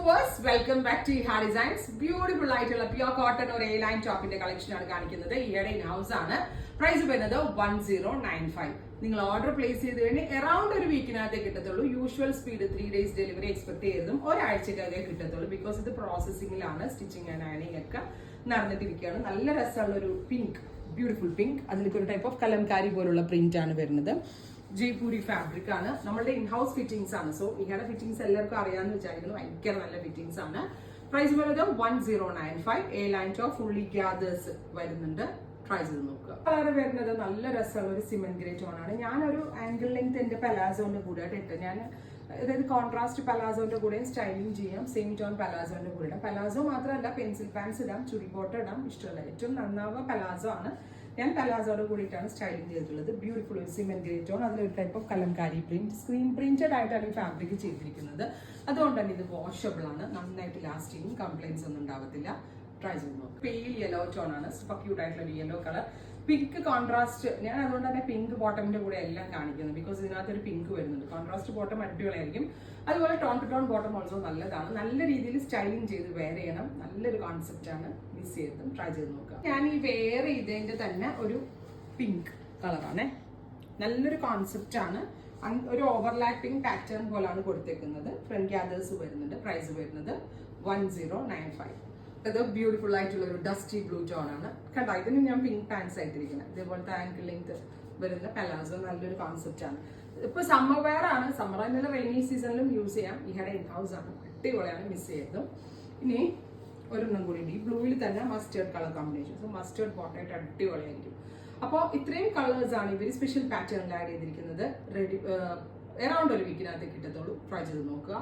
Viewers, welcome back to ഹാ designs. Beautiful ആയിട്ടുള്ള pure cotton ഒരു എ ലൈൻ ടോപ്പിന്റെ കളക്ഷൻ ആണ് കാണിക്കുന്നത്. ഈയിടെ ഇൻ ഹൗസ് ആണ്. പ്രൈസ് വരുന്നത് 1095. നിങ്ങൾ ഓർഡർ പ്ലേസ് ചെയ്ത് കഴിഞ്ഞ് അറൌണ്ട് ഒരു വീക്കിനകത്തേ കിട്ടത്തുള്ളൂ. Usual speed 3 days delivery expect ചെയ്തതും ഒരാഴ്ചക്കകത്തേ കിട്ടത്തുള്ളൂ. ബിക്കോസ് ഇത് പ്രോസസ്സിംഗിലാണ്. സ്റ്റിച്ചിങ് ആൻഡ് അയണിങ് ഒക്കെ നടന്നിട്ടിരിക്കുകയാണ്. നല്ല രസമുള്ള ഒരു പിങ്ക്, ബ്യൂട്ടിഫുൾ പിങ്ക്. അതിലേക്ക് ഒരു ടൈപ്പ് ഓഫ് കലംകാരി പോലുള്ള പ്രിന്റ് ആണ് വരുന്നത്. ജയ്പൂരി ഫാബ്രിക് ആണ്. നമ്മളുടെ ഇൻഹൗസ് ഫിറ്റിംഗ്സ് ആണ്. സോ ഇങ്ങനെ ഫിറ്റിംഗ്സ് എല്ലാവർക്കും അറിയാമെന്ന് വിചാരിക്കുന്നു. ഭയങ്കര നല്ല ഫിറ്റിംഗ്സ് ആണ്. പ്രൈസ് വരുന്നത് 1095. A line top fully gathers വരുന്നുണ്ട്. ട്രൈ ചെയ്ത് നോക്കുക. കളർ വരുന്നത് നല്ല രസമുള്ള ഒരു സിമെന്റ് ഗ്രേ ടോൺ ആണ്. ഞാനൊരു ആംഗിൾ ലെങ്ത് എന്റെ പലാസോന്റെ കൂടെ ഇട്ട് ഞാൻ അതായത് കോൺട്രാസ്റ്റ് പലാസോന്റെ കൂടെയും സ്റ്റൈലിംഗ് ചെയ്യാം. സെയിം ടോൺ പലാസോന്റെ കൂടെ ഇടാം. പലാസോ മാത്രമല്ല, പെൻസിൽ പാൻസ് ഇടാം, ചുരി ബോട്ടം ഇടാം. ഇഷ്ടമല്ല, ഏറ്റവും നന്നാവുക പലാസോ ആണ്. ഞാൻ പലാസോടെ കൂടിയിട്ടാണ് സ്റ്റൈലിംഗ് ചെയ്തിട്ടുള്ളത്. ബ്യൂട്ടിഫുൾ ഒരു സിമെന്റ് ഗ്രേ ടോൺ. അതിലൊരു type of Kalamkari print, screen printed ആയിട്ടാണ് ഈ ഫാബ്രിക് ചെയ്തിരിക്കുന്നത്. അതുകൊണ്ട് തന്നെ ഇത് വാഷബിൾ ആണ്. നന്നായിട്ട് ലാസ്റ്റ് ചെയ്യും. കംപ്ലൈന്റ്സ് ഒന്നും ഉണ്ടാവത്തില്ല. ട്രൈ ചെയ്ത് നോക്കും. പെയിൽ യെല്ലോ ടോൺ ആണ്. സൂപ്പർ ക്യൂട്ട് ആയിട്ടുള്ള ഒരു യെല്ലോ കളർ. Pink contrast. ഞാൻ അതുകൊണ്ട് തന്നെ പിങ്ക് ബോട്ടമിന്റെ കൂടെ എല്ലാം കാണിക്കുന്നത്. ബിക്കോസ് ഇതിനകത്ത് ഒരു പിങ്ക് വരുന്നുണ്ട്. കോൺട്രാസ്റ്റ് ബോട്ടം അടിപൊളിയായിരിക്കും. അതുപോലെ tone to tone bottom also നല്ലതാണ്. നല്ല രീതിയിൽ സ്റ്റൈലിംഗ് ചെയ്ത് വെയർ ചെയ്യണം. നല്ലൊരു കോൺസെപ്റ്റ് ആണ്. മിസ് ചെയ്തും ട്രൈ ചെയ്ത് നോക്കുക. ഞാൻ ഈ വെയർ ചെയ്തതിന്റെ തന്നെ ഒരു പിങ്ക് കളറാണ്. നല്ലൊരു കോൺസെപ്റ്റ് ആണ്. ഒരു ഓവർലാപ്പിംഗ് പാറ്റേൺ പോലാണ് കൊടുത്തേക്കുന്നത്. ഫ്രണ്ട് ഗ്യാദേഴ്സ് വരുന്നുണ്ട്. പ്രൈസ് വരുന്നത് 1095. അത് ബ്യൂട്ടിഫുൾ ആയിട്ടുള്ള ഒരു ഡസ്റ്റി ബ്ലൂ ടോൺ ആണ്. കണ്ടോ, ഇതിന് ഞാൻ പിങ്ക് പാൻസ് ആയിട്ടിരിക്കുന്നത്. ഇതേപോലത്തെ ആങ്കിൾ ലെങ്ത് വരുന്ന പലാസോ നല്ലൊരു കോൺസെപ്റ്റ് ആണ്. ഇപ്പൊ സമ്മർ വെയർ ആണ്. സമ്മർ ആൻഡ് റെയിനി സീസണിലും യൂസ് ചെയ്യാം. ഈയിടെ ഇൻ ഹൗസ് ആണ്. അടിപൊളിയാണ്. മിസ് ചെയ്തു. ഇനി ഒരെണ്ണം കൂടി ഉണ്ട്. ഈ ബ്ലൂവിൽ തന്നെ mustard colour combination. So mustard ബോട്ടായിട്ട് അടിപൊളിയായിരിക്കും. അപ്പോൾ ഇത്രയും കളേഴ്സ് ആണ് ഇവർ സ്പെഷ്യൽ പാറ്റേണിൽ ആഡ് ചെയ്തിരിക്കുന്നത്. റെഡി അറൌണ്ട് ഒരു വീക്കിനകത്ത് കിട്ടത്തുള്ളൂ. ട്രൈ ചെയ്ത് നോക്കുക.